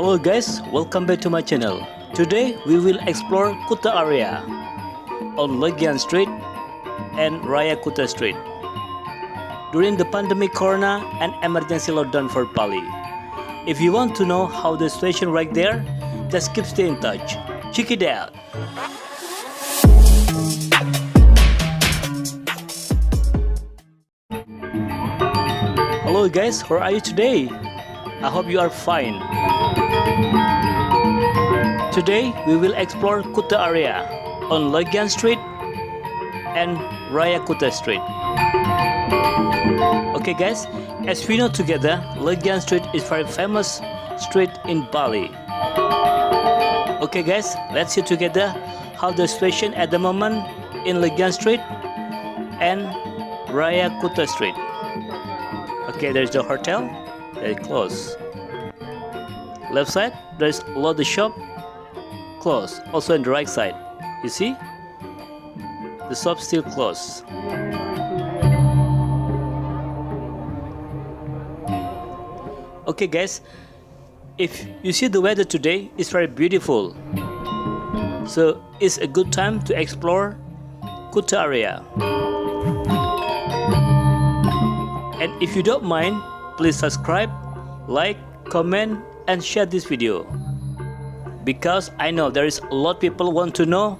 Hello guys, welcome back to my channel. Today we will explore Kuta area on Legian Street and Raya Kuta Street. During the pandemic corona and emergency lockdown for Bali. If you want to know how the situation right there, just keep stay in touch. Check it out. Hello guys, how are you today? I hope you are fine. Today we will explore Kuta area on Legian Street and Raya Kuta Street. Okay guys, as we know together, Legian Street is very famous street in Bali. Okay guys, let's see together how the situation at the moment in Legian Street and Raya Kuta Street. Okay, there's the hotel, very close. Left side, there's a lot of shop, close. Also on the right side, you see, the shop still closed. Okay guys, if you see the weather today, it's very beautiful. So it's a good time to explore Kuta area. And if you don't mind, please subscribe, like, comment, and share this video. Because I know there is a lot of people want to know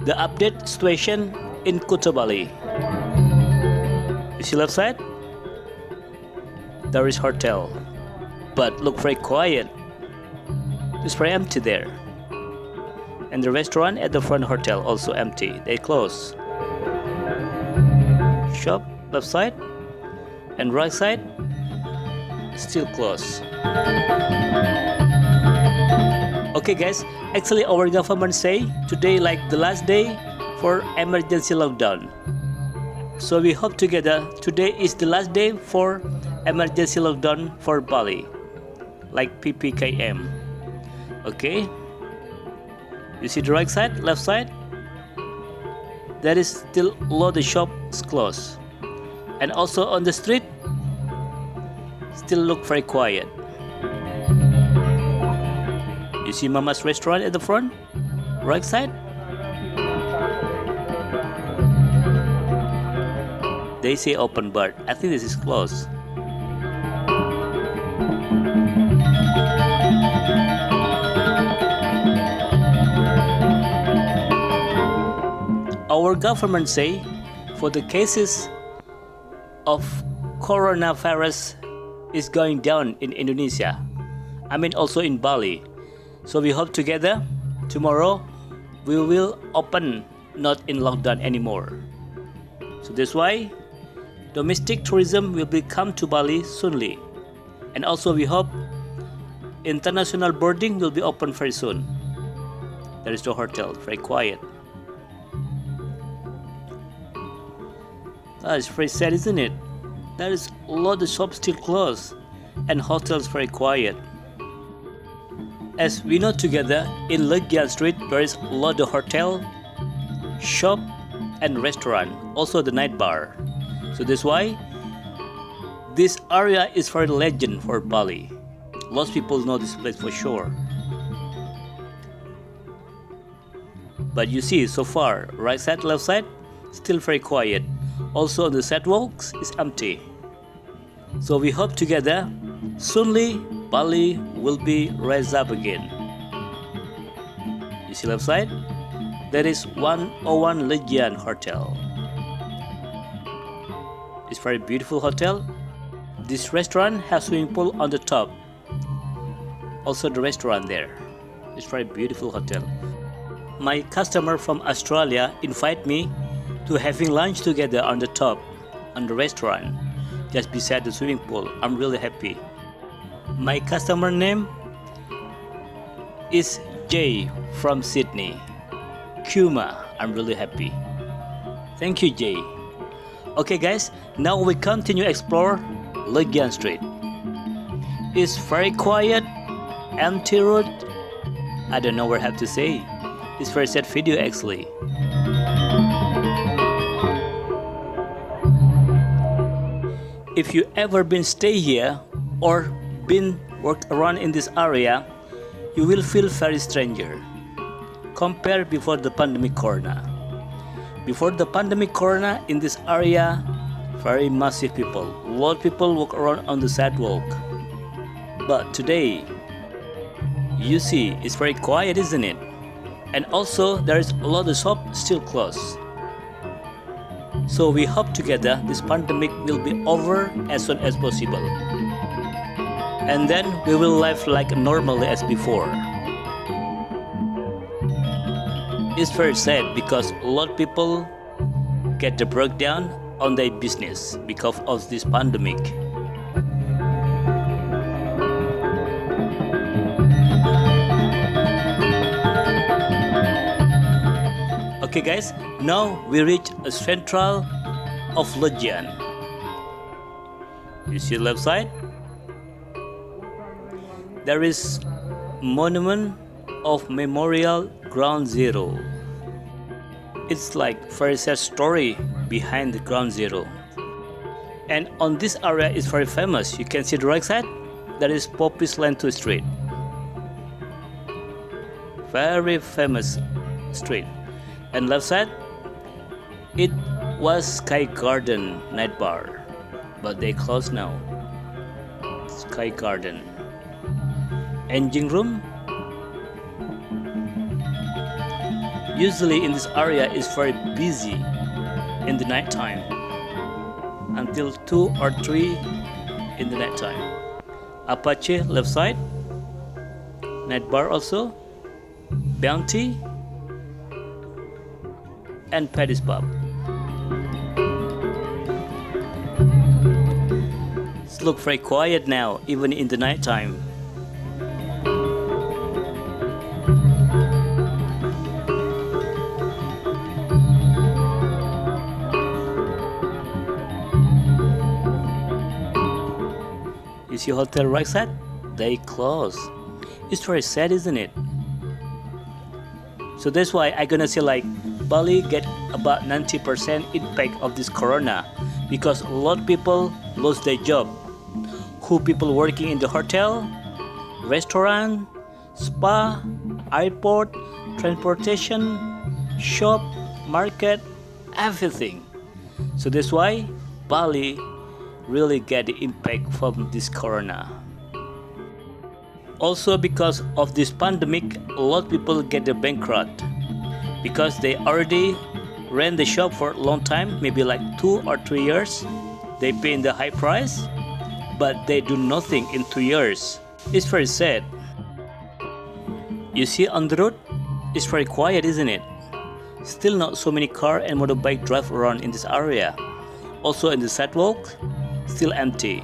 the update situation in Kuta Bali. You see left side? There is hotel, but look very quiet. It's very empty there. And the restaurant at the front hotel also empty. They close. Shop left side and right side still closed. Okay guys, actually our government say today like the last day for emergency lockdown. So we hope together today is the last day for emergency lockdown for Bali, like PPKM. Okay, you see the right side, left side, there is still a lot of shops closed. And also on the street still look very quiet. You see Mama's restaurant at the front, right side. They say open, but I think this is closed. Our government say for the cases of coronavirus is going down in Indonesia. I mean also in Bali. So we hope together tomorrow we will open, not in lockdown anymore. So that's why domestic tourism will be come to Bali soonly. And also we hope international boarding will be open very soon. There is the hotel, very quiet. That is very sad, isn't it? There is a lot of shops still closed and hotels very quiet. As we know together, in Legian Street there is a lot of hotel, shop and restaurant, also the night bar. So that's why this area is very legend for Bali. Lots of people know this place for sure. But you see so far, right side, left side, still very quiet. Also on the sidewalks is empty. So we hope together soonly Bali will be raised up again. You see left side? There is 101 Legian Hotel. It's very beautiful hotel. This restaurant has swimming pool on the top. Also the restaurant there. It's very beautiful hotel. My customer from Australia invite me to having lunch together on the top, on the restaurant, just beside the swimming pool. I'm really happy. My customer name is Jay from Sydney. Kuma, I'm really happy. Thank you, Jay. Okay guys, now we continue explore Legian Street. It's very quiet, empty road. I don't know what I have to say. It's very sad video actually. If you ever been stay here or been worked around in this area, you will feel very stranger. Compare before the pandemic corona. Before the pandemic corona, in this area, very massive people. A lot of people walk around on the sidewalk. But today, you see, it's very quiet, isn't it? And also, there is a lot of shops still closed. So we hope together this pandemic will be over as soon as possible. And then we will live like normally as before. It's very sad because a lot of people get the breakdown on their business because of this pandemic. Okay guys, now we reach a central of Legian. You see left side? There is monument of Memorial Ground Zero. It's like very sad story behind the Ground Zero. And on this area is very famous. You can see the right side. There is Poppi's Lentu Street. Very famous street. And left side, it was Sky Garden night bar, but they closed now. Sky Garden. Engine room. Usually in this area is very busy in the night time until 2 or 3 in the night time. Apache left side, night bar also, Bounty, and Paddy's Pub. It's look very quiet now, even in the night time. You see hotel right side? They close. It's very sad, isn't it? So that's why I'm gonna say like Bali get about 90% impact of this corona because a lot of people lost their job. Who people working in the hotel, restaurant, spa, airport, transportation, shop, market, everything. So that's why Bali really get the impact from this corona. Also because of this pandemic, a lot of people get the bankrupt because they already ran the shop for a long time, maybe like 2 or 3 years. They pay in the high price, but they do nothing in 2 years. It's very sad. You see on the road, it's very quiet, isn't it? Still not so many car and motorbike drive around in this area. Also in the sidewalk, still empty.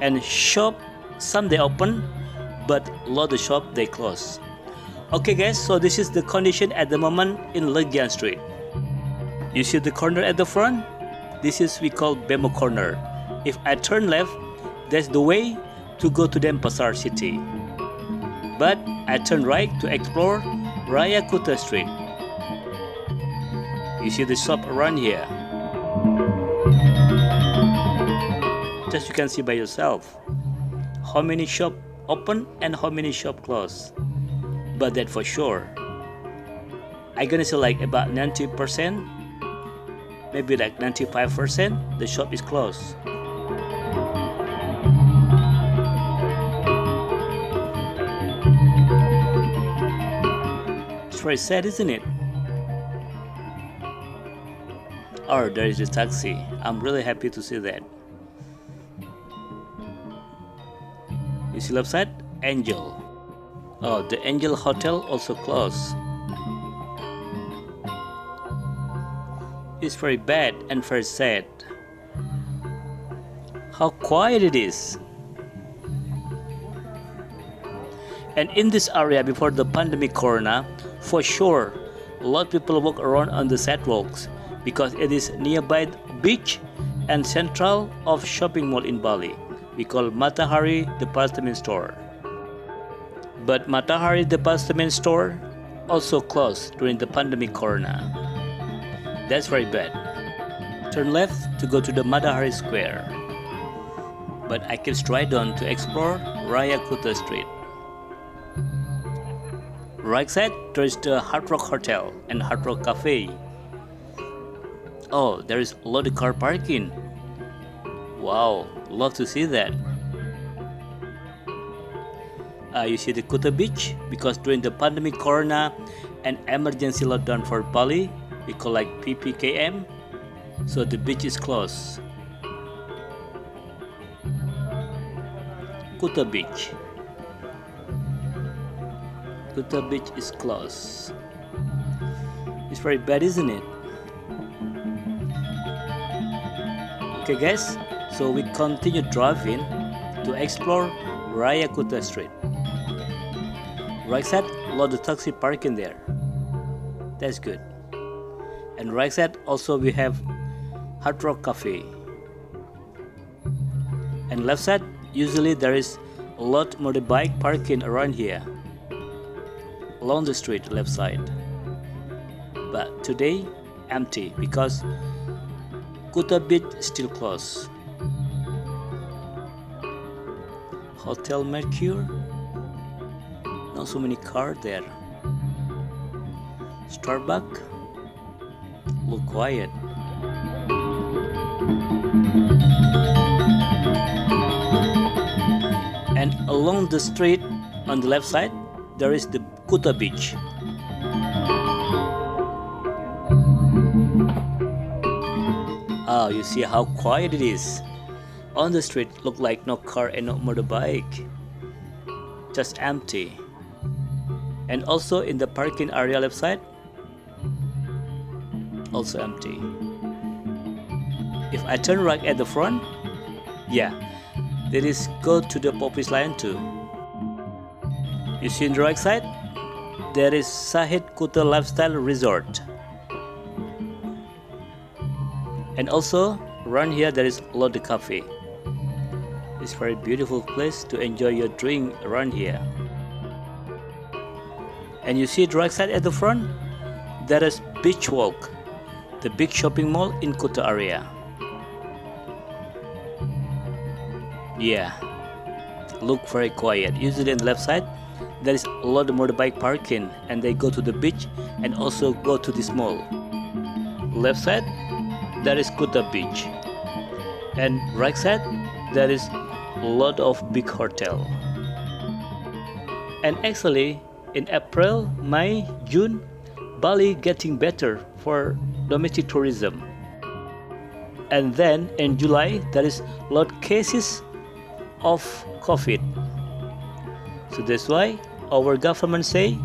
And shop, some they open, but a lot of shop they close. Okay guys, so this is the condition at the moment in Legian Street. You see the corner at the front? This is we call Bemo corner. If I turn left, that's the way to go to Denpasar city. But I turn right to explore Raya Kuta Street. You see the shop around here. Just you can see by yourself how many shop open and how many shop closed. But that for sure, I'm gonna say like about 90%, maybe like 95%, the shop is closed. It's very sad, isn't it? Oh, there is a taxi. I'm really happy to see that. You see left side? Angel. Oh, the Angel Hotel also closed. It's very bad and very sad. How quiet it is. And in this area before the pandemic corona, for sure, a lot of people walk around on the sidewalks because it is nearby beach and central of shopping mall in Bali. We call Matahari Department Store. But Matahari Department Store also closed during the pandemic corona. That's very bad. Turn left to go to the Matahari Square. But I keep straight on to explore Raya Kuta Street. Right side, there is the Hard Rock Hotel and Hard Rock Cafe. Oh, there is a lot of car parking. Wow, love to see that. You see the Kuta Beach, because during the pandemic corona and emergency lockdown for Bali, we call like PPKM, so the beach is closed. Kuta Beach. Kuta Beach is closed. It's very bad, isn't it? Okay guys, so we continue driving to explore Raya Kuta Street. Right side, a lot of taxi parking there. That's good. And right side also we have Hard Rock Cafe. And left side, usually there is a lot motorbike parking around here. Along the street, left side. But today, empty because Kuta Beach still closed. Hotel Mercure. Not so many cars there. Starbucks. Look quiet. And along the street on the left side, there is the Kuta Beach. Oh, you see how quiet it is. On the street, look like no car and no motorbike. Just empty. And also in the parking area left side, also empty. If I turn right at the front, yeah, there is go to the Popis Line too. You see on the right side, there is Sahid Kuta Lifestyle Resort. And also around here there is a lot of cafe. It's a very beautiful place to enjoy your drink around here. And you see the right side at the front, there is Beach Walk, the big shopping mall in Kuta area. Yeah, look very quiet. Usually on the left side, there is a lot of motorbike parking and they go to the beach and also go to this mall. Left side, there is Kuta Beach. And right side, there is a lot of big hotel. And actually, in April, May, June, Bali getting better for domestic tourism. And then in July, there is a lot of cases of COVID. So that's why our government say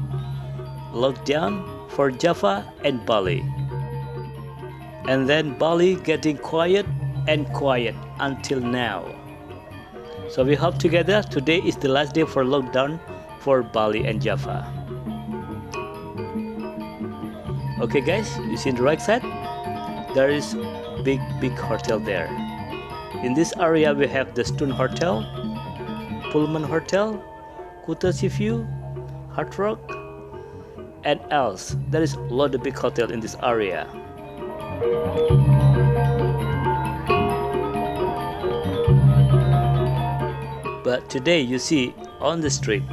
lockdown for Java and Bali. And then Bali getting quiet and quiet until now. So we hope together today is the last day for lockdown for Bali and Java. Okay guys, you see on the right side, there is big hotel there. In this area we have the Stone Hotel, Pullman Hotel, Kuta Sea View, Hard Rock, and else. There is a lot of big hotel in this area. But today you see on the street,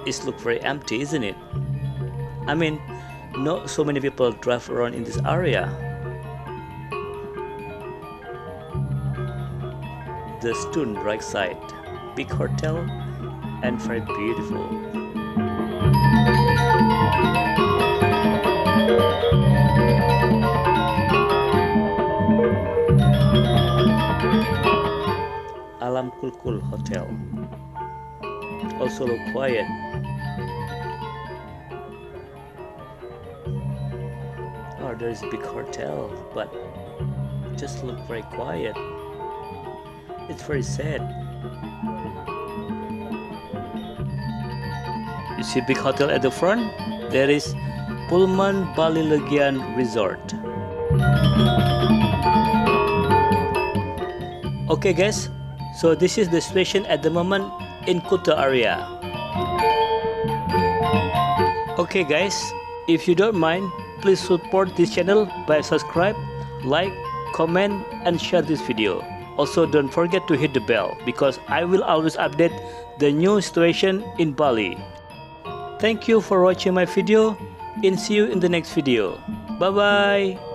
it looks very empty, isn't it? I mean, not so many people drive around in this area. The Stone right side, big hotel and very beautiful. Alam Kulkul Hotel. Also look quiet. Oh, there is a big hotel, but just look very quiet. It's very sad. You see big hotel at the front? There is Pullman Bali Legian Resort. Okay guys, so this is the situation at the moment in Kuta area. Okay guys, if you don't mind, please support this channel by subscribe, like, comment and share this video. Also don't forget to hit the bell because I will always update the new situation in Bali. Thank you for watching my video and see you in the next video. Bye bye.